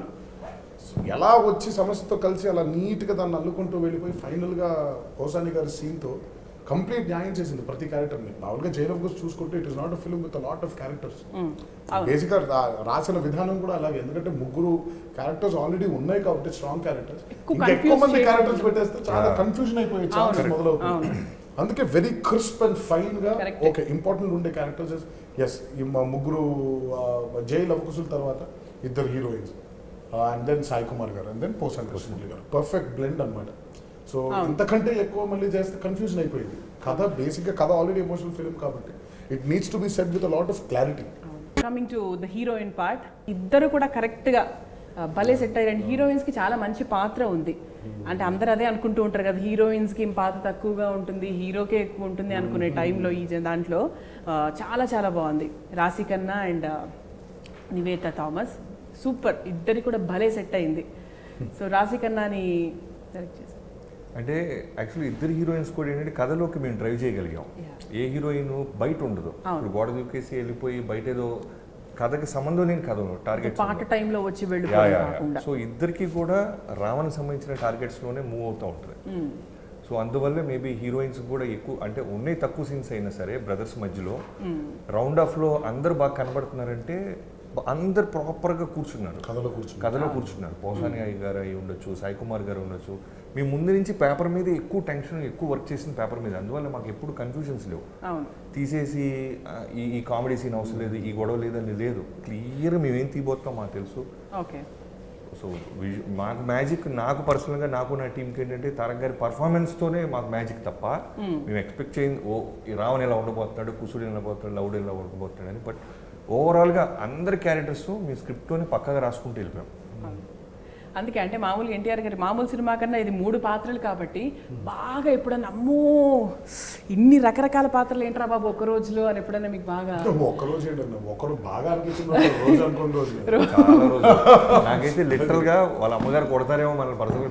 ఎలా వచ్చి సమస్యతో కలిసి అలా నీట్గా దాన్ని అల్లుకుంటూ వెళ్ళిపోయి ఫైనల్గా పోసాని గారి సీన్తో కంప్లీట్ న్యాయం చేసింది ప్రతి క్యారెక్టర్ని. మామూలుగా జైల్ ఆఫ్ కుష చూసుకుంటే it is not a film with lot of characters. బేసిక్గా రాసిన విధానం కూడా అలాగే, ఎందుకంటే ముగ్గురు క్యారెక్టర్స్ ఆల్రెడీ ఉన్నాయి కాబట్టి స్ట్రాంగ్ క్యారెక్టర్స్. ఎక్కువ మంది క్యారెక్టర్స్ పెట్టేస్తే చాలా కన్ఫ్యూజన్ అయిపోయే ఛాన్సెస్ మొదలవుతుంది. అందుకే వెరీ క్రిస్ప్ అండ్ ఫైన్ గా ఓకే ఇంపార్టెంట్ ఉండే క్యారెక్టర్స్. ఎస్, ఈ ముగ్గురు జైల్ ఆఫ్ కుషుల తర్వాత ఇద్దరు heroines, and then Sai Kumar గారు, అండ్ దెన్ పోసాని కృష్ణమూర్తి గారు. పర్ఫెక్ట్ బ్లెండ్ అనమాట. సో ఇంతకంటే ఎక్కువ మళ్ళీ చేస్తే కన్ఫ్యూజన్ అయిపోయింది. కథ బేసిక్గా కథ ఆల్రెడీ ఎమోషనల్ ఫిల్మ్ కాబట్టి it needs to be set with a lot of clarity. Coming to the heroine part, ఇద్దరు కూడా కరెక్ట్గా భలే సెట్ అయ్యారు. హీరోయిన్స్కి చాలా మంచి పాత్ర ఉంది. అంటే అందరు అదే అనుకుంటూ ఉంటారు కదా, హీరోయిన్స్కి పాత్ర తక్కువగా ఉంటుంది, హీరోకే ఎక్కువ ఉంటుంది అనుకునే టైంలో ఈ దాంట్లో చాలా చాలా బాగుంది. రాశి Khanna and Nivetha Thomas super, ఇద్దరి కూడా భలే సెట్ అయింది. సో రాశి ఖన్నాని సెలెక్ట్ చేశారు. అంటే యాక్చువల్లీ ఇద్దరు హీరోయిన్స్ కూడా ఏంటంటే కథలోకి మేము డ్రైవ్ చేయగలిగాం. ఏ హీరోయిన్ బయట ఉండదు, ఇప్పుడు గోడ దూకేసి వెళ్ళిపోయి బయట ఏదో కథకి సంబంధం లేని కథ టార్గెట్ పాట టైంలో వచ్చి వెళ్ళిపోయి. సో ఇద్దరికి కూడా రావణ్ సంబంధించిన టార్గెట్స్లోనే మూవ్ అవుతూ ఉంటుంది. సో అందువల్ల మేబీ హీరోయిన్స్ కూడా ఎక్కువ, అంటే ఉన్నాయి తక్కువ సీన్స్ అయినా సరే బ్రదర్స్ మధ్యలో రౌండ్ ఆఫ్లో అందరు బాగా కనబడుతున్నారంటే అందరు ప్రాపర్గా కూర్చున్నారు, కథలో కూర్చున్నారు. పోసాని అయ్య గారు అయి ఉండొచ్చు, సాయి కుమార్ గారు ఉండొచ్చు. మేము ముందు నుంచి పేపర్ మీద ఎక్కువ టెన్షన్, ఎక్కువ వర్క్ చేసిన పేపర్ మీద, అందువల్ల మాకు ఎప్పుడు కన్ఫ్యూజన్స్ లేవు. తీసేసి ఈ కామెడీ సీన్ అవసరం లేదు, ఈ గొడవ లేదని లేదు. క్లియర్గా మేమేం తీయబోతాం మాకు తెలుసు. సో మాకు మ్యాజిక్, నాకు పర్సనల్గా నాకు నా టీంకి ఏంటంటే తారక్ గారి పర్ఫార్మెన్స్తోనే మాకు మ్యాజిక్ తప్ప మేము ఎక్స్పెక్ట్ చేయండి ఓ రావణ్ ఎలా ఉండబోతున్నాడు, కుసుడు ఎలా పోతాడు, లౌడ్ ఎలా ఉండబోతున్నాడు అని. బట్ ఓవరాల్గా అందరి క్యారెక్టర్స్ మీ స్క్రిప్ట్లోనే పక్కగా రాసుకుంటూ వెళ్ళిపోయాం. అందుకే అంటే మామూలుగా ఎన్టీఆర్ గారి మామూలు సినిమా కన్నా ఇది 3 పాత్రలు కాబట్టి బాగా ఎప్పుడన్నా అమ్మో ఇన్ని రకరకాల పాత్రలు ఏంట్రా బాబు ఒక్క రోజులో అని ఎప్పుడన్నా మీకు బాగా నాకైతే లిటరల్ గా వాళ్ళ అమ్మగారు కొడతారేమో మన పర్సనల్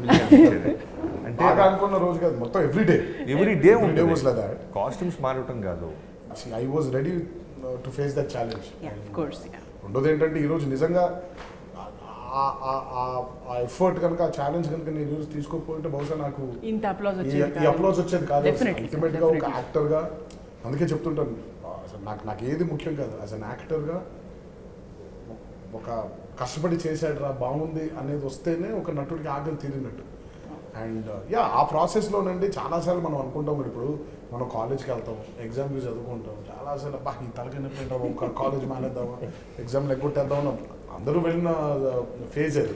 అనుకున్న రోజు కాదు, మొత్తం ఎవ్రీ డే కాస్ట్యూమ్స్ మారటం కాదు. I was ready to face that challenge. రెండోది ఏంటంటే ఈరోజు నిజంగా ఆ ఎఫర్ట్ కనుక, ఆ ఛాలెంజ్ కనుక నేను ఈరోజు తీసుకోకపోతే బహుశా నాకు ఈ అప్లోజ్ వచ్చేది కాదు. అల్టిమేట్గా ఒక యాక్టర్గా అందుకే చెప్తుంటాను, అసలు నాకు ఏది ముఖ్యం కాదు. యాజ్ అన్ యాక్టర్గా ఒక కష్టపడి చేశాడు రా బాగుంది అనేది వస్తేనే ఒక నటుడికి ఆకలి తీరినట్టు. అండ్ ఆ ప్రాసెస్లోనండి చాలాసార్లు మనం అనుకుంటాం, ఇప్పుడు మనం కాలేజ్కి వెళ్తాం, ఎగ్జామ్కి చదువుకుంటాం, చాలాసార్లు అబ్బా ఈ తలకినట్టు ఒక కాలేజ్ మానేద్దామా, ఎగ్జామ్ లెగ్గొట్టేద్దాం అందరూ వెళ్ళిన ఫేజ్ అది.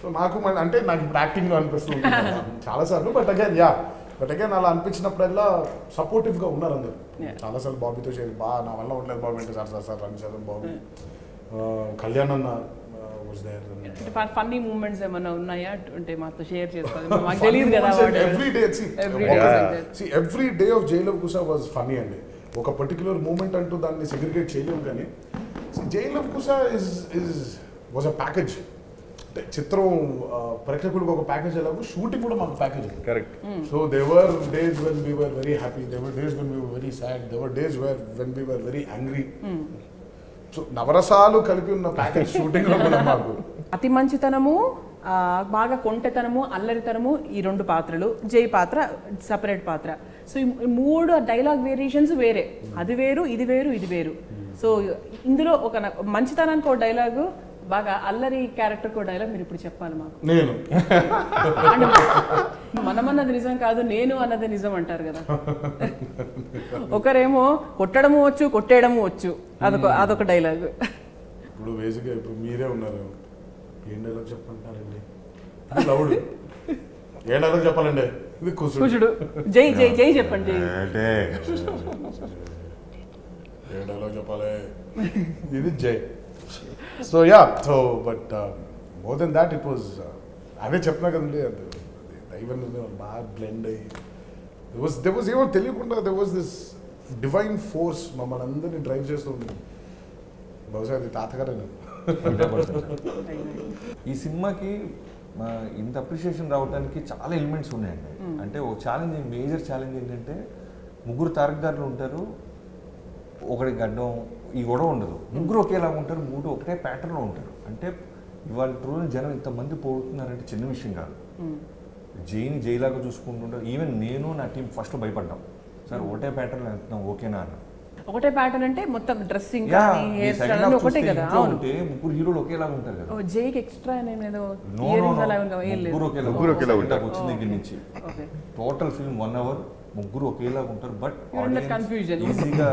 సో నాకు అంటే నాకు ఇప్పుడు యాక్టింగ్లో అనిపిస్తుంది చాలాసార్లు. బట్ అగైన్ అలా అనిపించినప్పుడల్లా సపోర్టివ్గా ఉన్నారు అందరు. చాలాసార్లు బాబీతో చేసి నా వల్ల ఉండలేదు బాబీ అంటే సార్ రన్ చేద్దాం బాబీ. కళ్యాణ్ అన్న ఫన్నీ మూమెంట్స్ ఏమైనా ఉన్నాయా అంటే మాతో షేర్ చేసుకోవాలి, మాకు తెలియదు కదా. Every day of jail of Kusha was funny అండి. ఒక పర్టికులర్ మూమెంట్ అంటూ దాన్ని సెగ్రిగేట్ చేయలేము. కానీ jail of Kusha was a package. అంటే చిత్రం ప్రేక్షకులకు ఒక ప్యాకేజ్ ఎలాగో షూటింగ్ కూడా మాకు package. Correct. So there were days when we were very happy, there were days when we were very sad, there were days when we were very angry. So నవరసాలు కలిపి ఉన్న ప్యాకేజ్ షూటింగ్ లో కూడా మాకు. అతి మంచితనము, బాగా కొంటెతనము, అల్లరితనము ఈ 2 పాత్రలు, జై పాత్ర సపరేట్ పాత్ర. సో ఈ 3 డైలాగ్ వేరియేషన్స్ వేరే, అది వేరు ఇది వేరు ఇది వేరు. సో ఇందులో ఒక మంచితనానికి ఒక డైలాగు, బాగా అల్లరి క్యారెక్టర్ కూడా డైలాగ్ మీరు ఇప్పుడు చెప్పాలి మాకు. నేను మనమన్నది నిజం కాదు, నేను అన్నది నిజం అంటారు కదా. ఒకరేమో కొట్టడము వచ్చు, కొట్టేయడము వచ్చు, అదొక డైలాగ్. ఇప్పుడు బేసిక్గా ఇప్పుడు మీరే ఉన్నారు, ఏం డైలాగ్ చెప్పంటారండి? లౌడ్ ఏ డైలాగ్ చెప్పాలండి? ఇది కుషుడు. జై జై జై చెప్పండి. ఏ డైలాగ్ చెప్పాలి? ఇది Jai. So but more than that it was, అవే చెప్పినా కదండి, అది దైవం బాగా బ్లెండ్ అయ్యి there was ఏమో తెలియకుండా there was this divine force మమ్మల్ని అందరినీ డ్రైవ్ చేస్తూ ఉంటుంది. బహుశా అది తాతగారేనా. ఈ సినిమాకి ఇంత అప్రిషియేషన్ రావడానికి చాలా ఎలిమెంట్స్ ఉన్నాయండి. అంటే ఒక ఛాలెంజ్, మేజర్ ఛాలెంజ్ ఏంటంటే ముగ్గురు తారకదారులు ఉంటారు, ఒకటి గడ్డం, ఈ గొడవ ఉండదు, ముగ్గురు ఒకేలా ఉంటారు, 3 ఒకటే ప్యాటర్న్లో ఉంటారు. అంటే ఇవాళ రోజున జనం ఇంతమంది పోతున్నారంటే చిన్న విషయం కాదు. జైని జైలాగా చూసుకుంటుంటారు. ఈవెన్ నేను నా టీం ఫస్ట్లో భయపడ్డాం, సో సార్ ఒకటే ప్యాటర్న్ వెళ్తున్నాం ఓకేనా అన్న. ఒకటే ప్యాటర్న్ అంటే మొత్తం డ్రెస్సింగ్ యా, కానీ ఈ హెయిర్ second స్టైల్ half ఒకటే చూస్తే కదా. ఇంట్లో అవును. ఉంటే ముగ్గురు హీరోలు ఒకేలాగా ఉంటారు కదా. జైకి ఎక్స్ట్రా ఏదో No, no, ఇయరింగ్స్ no. అలా ఏం లేదు. ముగ్గురు ఒకేలా ఉంటారు వచ్చిన దగ్గర నుంచి. ఓకే. టోటల్ ఫిల్మ్ 1 hour ముగ్గురు ఒకేలాగా ఉంటారు. But You're in that confusion. ఈజీగా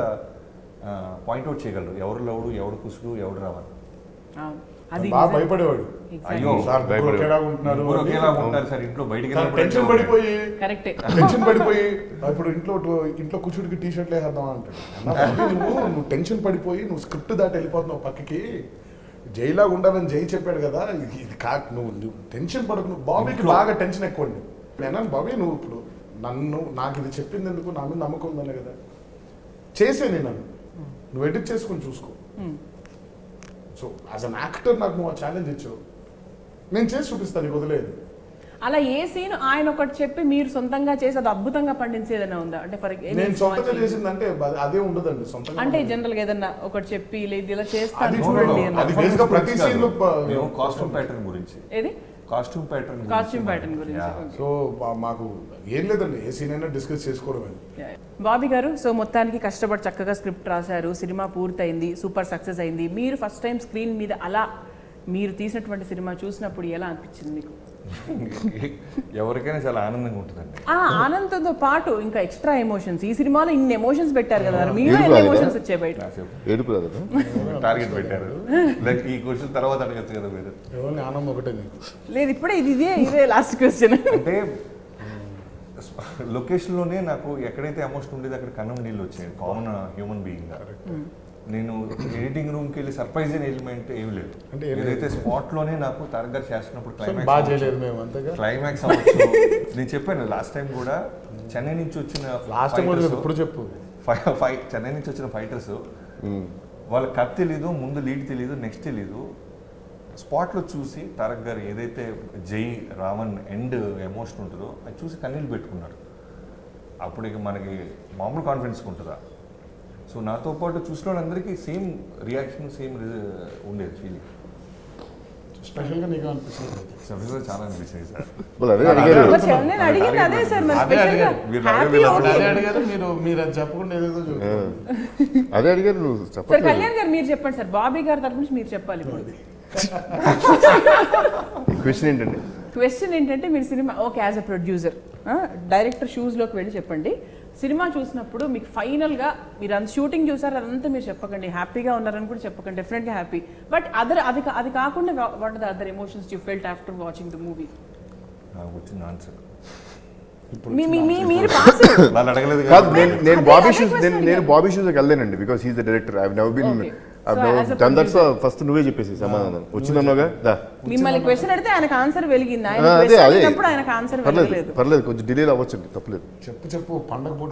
పాయింట్అవుట్ చేయగలరు ఎవరు లవుడు ఎవడు కుసుడు ఎవడు రావాలి. అవును. అది బాగా భయపడేవాడు. అయ్యో సార్ ముగ్గురు ఒకేలాగా ఉంటున్నారు ముగ్గురు ఒకేలాగా ఉంటారు సార్ ఇంట్లో బయటికి టెన్షన్ పడిపోయి కరెక్టే. టెన్షన్ పడిపోయి ఇప్పుడు ఇంట్లో కూర్చుడికి టీ షర్ట్లు వేసేద్దాం అంటాడు. అన్నా, బాబీ, నువ్వు టెన్షన్ పడిపోయి నువ్వు స్క్రిప్ట్ దాటి వెళ్ళిపోతున్నావు పక్కకి. జైలాగా ఉండాలని జై చెప్పాడు కదా, ఇది నువ్వు టెన్షన్ పడకు. నువ్వు బాబీకి బాగా టెన్షన్ ఎక్కువ అండి. నేను బాబీ నువ్వు ఇప్పుడు నాకు ఇది చెప్పింది ఎందుకు, నా మీద నమ్మకం ఉందనే కదా చేసే నేను నువ్వు ఎడిట్ చేసుకొని చూసుకో. సో యాజ్ అన్ యాక్టర్ నాకు నువ్వు ఆ ఛాలెంజ్ ఇచ్చావు, నేను చేసి చూపిస్తాను, నీకు వదిలేదు. అలా ఏ సీన్ ఆయన ఒకటి చెప్పి మీరు సొంతంగా చేసి అది అద్భుతంగా పండించేదైనా ఉందా? అంటే ఫర్ నేను సొంతంగా చేసిందంటే అదే ఉండదండి. సొంతంగా అంటే జనరల్ గా ఏదన్నా ఒకటి చెప్పి లేదు ఇలా చేస్తాను అది చూడండి అది అన్న. బేసిక్గా ప్రతి సీన్ లో కాస్ట్యూమ్ ప్యాటర్న్ గురించి ఏది కాస్ట్యూమ్ ప్యాటర్న్ గురించి. సో మాకు ఏం లేదండి, ఏ సీన్ అయినా డిస్కస్ చేసుకోవడమే. బాబీ గారు, సో మొత్తానికి కష్టపడి చక్కగా స్క్రిప్ట్ రాశారు, సినిమా పూర్తయింది, సూపర్ సక్సెస్ అయింది. మీరు ఫస్ట్ టైం స్క్రీన్ మీద అలా మీరు తీసినటువంటి సినిమా చూసినప్పుడు ఎలా అనిపించింది మీకు? ఎవరికైనా చాలా ఆనందంగా ఉంటుందండి. ఆ ఆనందంతో పాటు ఇంకా ఎక్స్ట్రా ఎమోషన్స్, ఈ సినిమాలో ఇన్ని ఎమోషన్స్ పెట్టారు కదా, మీరు ఎన్ని ఎమోషన్స్ వచ్చాయి బయట? ఏడుపు కదా టార్గెట్ పెట్టారు. లైక్ ఈ క్వశ్చన్ తర్వాత అడగచ్చు కదా మీరు. ఎవరిని ఆనందం ఒకటే నీకు లేదు, ఇప్పుడే ఇదే లాస్ట్ క్వశ్చన్. అంటే లొకేషన్లోనే నాకు ఎక్కడైతే ఎమోషన్ ఉండేది అక్కడ కన్నం నీళ్ళు వచ్చాయి కామన్ హ్యూమన్ బీయింగ్గా. నేను ఎడిటింగ్ రూమ్కి వెళ్ళి సర్ప్రైజ్ అయిన ఎలిమెంట్ ఏమి లేదు. అంటే ఏదైతే స్పాట్లోనే నాకు తారక్ గారు చేస్తున్నప్పుడు బాగా చేయలేదు మేము అంతగా. క్లైమాక్స్ అవ్వచ్చు. నేను చెప్పాను లాస్ట్ టైం కూడా చెన్నై నుంచి వచ్చిన లాస్ట్ టైం ఇప్పుడు చెప్పు చెన్నై నుంచి వచ్చిన ఫైటర్స్ వాళ్ళ కథ తెలీదు, ముందు లీడ్ తెలీదు, నెక్స్ట్ తెలీదు. స్పాట్లో చూసి తారక్ గారు ఏదైతే జై రావణ్ ఎండ్ ఎమోషన్ ఉంటుందో అది చూసి కన్నీళ్ళు పెట్టుకున్నారు. అప్పుడు ఇక మనకి మామూలు కాన్ఫిడెన్స్ ఉంటుందా? సో నాతో పాటు చూసిన వాళ్ళందరికీ సేమ్ రియాక్షన్ సేమ్ ఉండేది ఫీలింగ్. స్పెషల్గా నీకు అనిపిస్తుంది? సర్వీస్ చాలా అనిపించింది సార్. నేను అడిగింది అదే సార్, మరి అదే స్పెషల్గా అడిగారు. హ్యాపీ అదే అడిగారు మీరు అది చెప్పకుండా ఏదేదో చెప్తారు. అదే అడిగారు నువ్వు సార్. చెప్పలేదు. కళ్యాణ్ గారు మీరు చెప్పండి సార్, బాబీ గారి తరఫు నుంచి మీరు చెప్పాలి. క్వశ్చన్ ఏంటండి? క్వశ్చన్ ఏంటంటే మీరు cinema okay as a producer director షూస్లోకి వెళ్ళి చెప్పండి, సినిమా చూసినప్పుడు మీకు ఫైనల్గా మీరు అంత షూటింగ్ చూసారు అదంతా మీరు చెప్పకండి, హ్యాపీగా ఉన్నారని కూడా చెప్పకండి, డెఫినెట్గా హ్యాపీ, బట్ అది కాకుండా what are the other emotions you felt after watching the movie? నాకు వచ్చిన ఆన్సర్ మీరు పాస్ వాళ్ళు అడగలేదు కాదు, కదా. నేను బాబీ షూస్కి వెళ్ళానండి because he's the director. I have never been done that. First నువ్వే చెప్పేసి సమాధానం వచ్చిందన్నావుగా. మిమ్మల్ని క్వశ్చన్ అడితే ఆయనకు ఆన్సర్ వెలిగింది, ఆయన అదే అదే అడిగినప్పుడు ఆయనకు ఆన్సర్ వెలగలేదు. పర్లేదు కొంచెం డిలే అవ్వచ్చండి, తప్పలేదు. చెప్పు పండగ పూట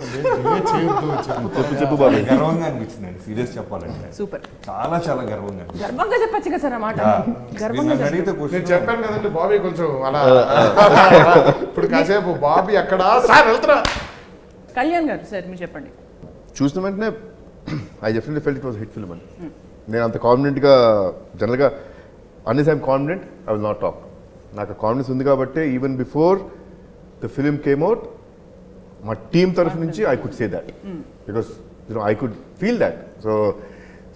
చేయొద్దు. చెప్పు బాబీ. గర్వంగా అనిపించిందండి సీరియస్ చెప్పాలంటే. సూపర్, చాలా చాలా గర్వంగా అనిపించింది. గర్వంగా చెప్పచ్చు కదా సార్ ఆ మాట. గర్వంగా నన్ను అడిగితే నేను క్వశ్చన్ చెప్పాను కదండి బాబీ కొంచెం అలా ఇప్పుడు కాసేపు బాబీ అక్కడ సార్ వెళ్తున్నా. కళ్యాణ్ గారు సార్ మీరు చెప్పండి. చూసిన వెంటనే I definitely felt it was hit film అని. నేను అంత కాన్ఫిడెంట్గా జనరల్గా unless I'm confident I will not talk. నాకు కాన్ఫిడెన్స్ ఉంది కాబట్టి even before the film came out మా టీమ్ తరఫు నుంచి I could say that because I could feel that. So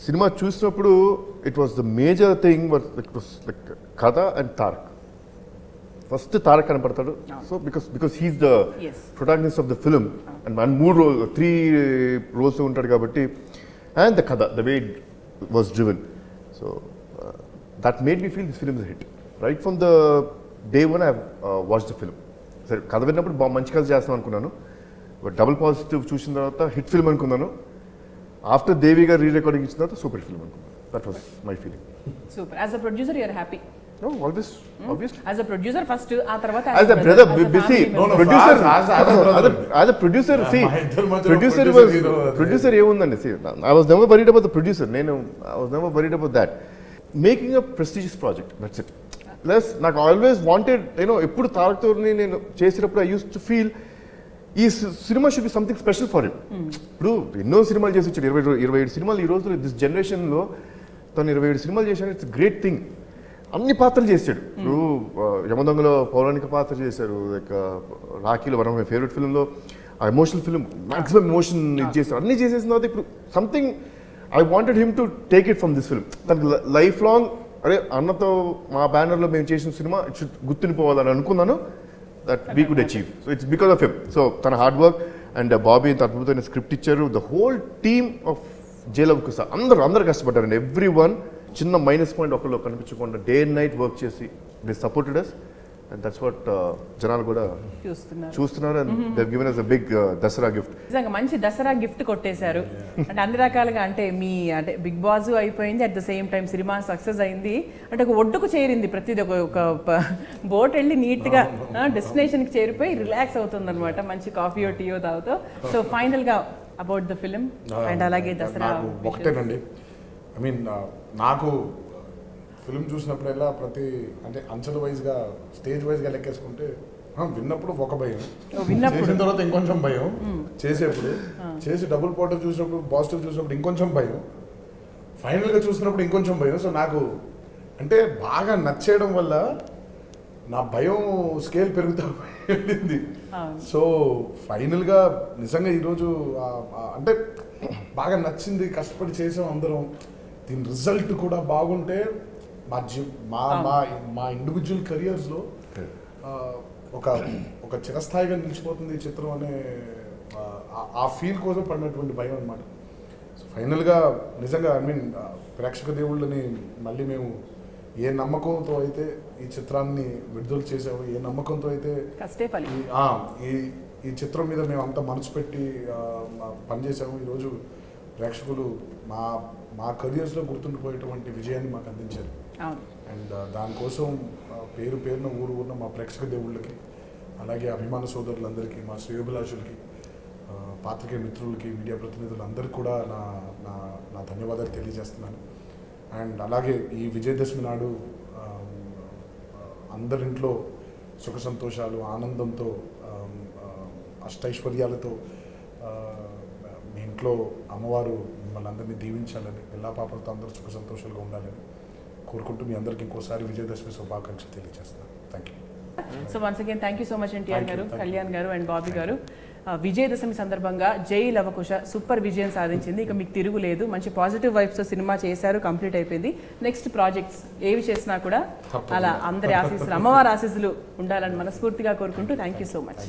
cinema చూసినప్పుడు it was the major thing like కథ and Tarak. First Tarak కనపడతాడు. So because he's the protagonist of the film and 3 roles ఉంటాడు కాబట్టి, and the కథ the way was driven. So that made me feel this film is a hit. Right from the day one I have watched the film. సరే కథ విన్నప్పుడు మంచి కథ చేస్తాం అనుకున్నాను, బట్ డబుల్ పాజిటివ్ చూసిన తర్వాత హిట్ ఫిల్మ్ అనుకున్నాను. ఆఫ్టర్ దేవి గారు రీ-రికార్డింగ్ ఇచ్చిన తర్వాత సూపర్ ఫిల్మ్ అనుకున్నాను. That was my feeling. Super. As a producer you are happy? No, always, obviously. As a producer first, ఆ తర్వాత as a brother, busy. Producer, as a producer, see, producer ఏముందండి, see, I was never worried about the producer. I was never worried about that. Making a prestigious project, that's it. Plus, నాకు always wanted, ఎప్పుడు తారక్తో నేను చేసేటప్పుడు I used to feel ఈ cinema should be something special for him. ఇప్పుడు ఎన్నో సినిమాలు చేసి వచ్చాడు, 27 సినిమాలు ఈ రోజు దిస్ జనరేషన్లో తను 27 సినిమాలు చేశాడు. It's great thing. అన్ని పాత్రలు చేశాడు. ఇప్పుడు యమదొంగలో పౌరాణిక పాత్ర చేశారు, లైక్ రాఖీలో వన్ ఆఫ్ మై ఫేవరెట్ ఫిల్మ్లో ఆ ఎమోషనల్ ఫిల్మ్ మాక్సిమం ఎమోషన్ ఇది చేస్తారు, అన్నీ చేసేసిన తర్వాత ఇప్పుడు something I wanted him to take it from this film. తనకి లైఫ్ లాంగ్ అరే అన్నతో మా బ్యానర్లో మేము చేసిన సినిమా ఇట్ షుడ్ గుర్తుండిపోవాలని అనుకున్నాను. That we could achieve. So it's because of him. So తన హార్డ్ వర్క్ అండ్ బాబీ ఇంత అద్భుతమైన స్క్రిప్ట్ ఇచ్చారు. The whole team of Jai Lavakusa అందరూ కష్టపడ్డారండి. ఎవ్రీ వన్ చిన్న మైనస్ పాయింట్ ఒకళ్ళు కనిపించకుండా డే అండ్ నైట్ వర్క్ చేసి they supported us. And that's what జనాలు కూడా చూస్తున్నారు. And they given us a big Dasara gift. నిజంగా మంచి దసరా గిఫ్ట్ కొట్టేశారు. అంటే అన్ని రకాలుగా అంటే అంటే బిగ్ బాస్ అయిపోయింది, at the same time cinema success అయింది. అంటే ఒక ఒడ్డుకు చేరింది ప్రతిదీ. ఒక బోట్ వెళ్ళి నీట్గా డెస్టినేషన్కి చేరిపోయి రిలాక్స్ అవుతుంది అనమాట, మంచి కాఫీయో టీయో తాగుతూ. సో ఫైనల్గా అబౌట్ ద ఫిలిం అండ్ అలాగే దసరా ఒకటేనండి. ఐ మీన్ నాకు ఫిల్మ్ చూసినప్పుడల్లా ప్రతి అంటే అంచెల వైజ్గా స్టేజ్ వైజ్గా లెక్కేసుకుంటే విన్నప్పుడు ఒక భయం, చేసిన తర్వాత ఇంకొంచెం భయం, చేసేప్పుడు చేసి డబుల్ పోటర్ చూసినప్పుడు పాజిటివ్ చూసినప్పుడు ఇంకొంచెం భయం, ఫైనల్గా చూసినప్పుడు ఇంకొంచెం భయం. సో నాకు అంటే బాగా నచ్చేయడం వల్ల నా భయం స్కేల్ పెరుగుతూ వెళ్ళింది. సో ఫైనల్గా నిజంగా ఈరోజు అంటే బాగా నచ్చింది, కష్టపడి చేసాం అందరం. దీని రిజల్ట్ కూడా బాగుంటే మా ఇండివిజువల్ కెరియర్స్లో ఒక చిరస్థాయిగా నిలిచిపోతుంది ఈ చిత్రం అనే ఆ ఫీల్ కోసం పడినటువంటి భయం అనమాట. సో ఫైనల్గా నిజంగా ఐ మీన్ ప్రేక్షక దేవుళ్ళని మళ్ళీ మేము ఏ నమ్మకంతో అయితే ఈ చిత్రాన్ని విడుదల చేసాము, ఏ నమ్మకంతో అయితే ఈ చిత్రం మీద మేము అంత మనసు పెట్టి పనిచేసాము, ఈరోజు ప్రేక్షకులు మా కెరియర్స్లో గుర్తుండిపోయేటువంటి విజయాన్ని మాకు అందించారు. అండ్ దానికోసం పేరున ఊరున్న మా ప్రేక్షక దేవుళ్ళకి, అలాగే అభిమాన సోదరులందరికీ, మా శ్రేయోభిలాషులకి, పాత్రికేయ మిత్రులకి, మీడియా ప్రతినిధులందరికీ కూడా నా ధన్యవాదాలు తెలియజేస్తున్నాను. అండ్ అలాగే ఈ విజయదశమి నాడు అందరింట్లో సుఖ సంతోషాలు, ఆనందంతో, అష్టైశ్వర్యాలతో మీ ఇంట్లో అమ్మవారు మిమ్మల్ని అందరినీ దీవించాలని, పిల్లా పాపలతో అందరూ సుఖ సంతోషాలుగా ఉండాలని కోరుకుంటూ మీ అందరికీ ఇంకోసారి విజయదశమి శుభాకాంక్షలు తెలియజేస్తున్నాను. Thank you. So once again thank you so much NTR గారు, కళ్యాణ్ గారు అండ్ బాబీ గారు. విజయదశమి సందర్భంగా జై లవకుశ సూపర్ విజయం సాధించింది. ఇక మీకు తిరుగులేదు. మంచి పాజిటివ్ వైబ్స్తో సినిమా చేశారు, కంప్లీట్ అయిపోయింది. నెక్స్ట్ ప్రాజెక్ట్స్ ఏవి చేసినా కూడా అలా అందరి ఆశీస్సులు, అమ్మవారి ఆశీస్సులు ఉండాలని మనస్ఫూర్తిగా కోరుకుంటూ థ్యాంక్ యూ సో మచ్.